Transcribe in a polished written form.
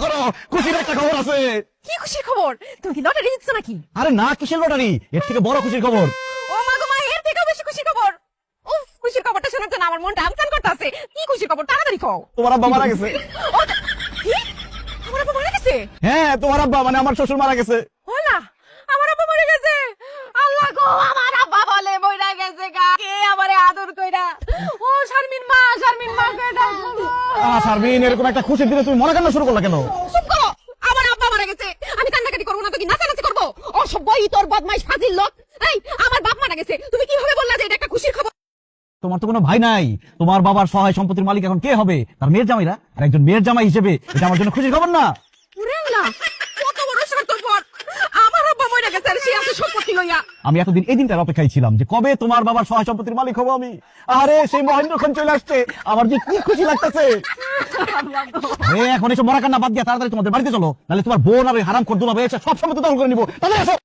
করো, খুশির একটা খবর আছে। কি খুশির খবর? তুমি কি লটারি জিতছো নাকি? আরে না, কিসের লটারি, এর থেকে বড় খুশির খবর। ও মা গো মা, এর থেকেও বেশি খুশির খবর। উফ, খুশির খবরটা শোনার জন্য আমার মনটা আমচান করতেছে। কি খুশির খবর, তাড়াতাড়ি কও। তোমার আব্বা মারা গেছে। ও, কি? আমার আব্বা মারা গেছে? হ্যাঁ, তোমার আব্বা মানে আমার শ্বশুর মারা গেছে। হলা, আমার আব্বা মরে গেছে। আল্লাহ গো, আমার আব্বা বলে মইরা গেছে গা। কে আমারে আদর কইরা? ও শারমিন মা কে ডাকো। শারমিন, এরকম একটা খুশির দিনে তুমি মনে কান্না শুরু করলা কেন? চুপ করো, আমার আব্বা মারা গেছে। আমি কান্নাকাটি করবো না তো কি নাচানাচি করবো? অসভ্য, তোর বদমাইশ ফাজিল লোক। এই, আমার বাপ মারা গেছে, তুমি কিভাবে বললা যে এটা একটা খুশির খবর? তোমার তো কোনো ভাই নাই, তোমার বাবার সহায় সম্পত্তির মালিক এখন কে হবে? তার মেয়ের জামাইরা। আর একজন মেয়ের জামাই হিসেবে এটা আমার জন্য খুশির খবর না? ওরে আল্লাহ, কত বড় স্বার্থপর। আমার আব্বা মরে গেছে আর সে আছে সম্পত্তি লইয়া। আমি এতদিন এই দিনটার অপেক্ষায় ছিলাম যে কবে তোমার বাবার সহায় সম্পত্তির মালিক হবো আমি। আরে সেই মহেন্দ্রক্ষণ চলে আসছে, আমার যে কি খুশি লাগতেছে। এখন এসব মরা কান্না বাদ দিয়া তাড়াতাড়ি তোমাদের বাড়িতে চলো, নাহলে তোমার বোন আর ওই হারাম খোর দুলাভাই এসে সব সম্পত্তি দখল করে নিবো। তাহলে আসো।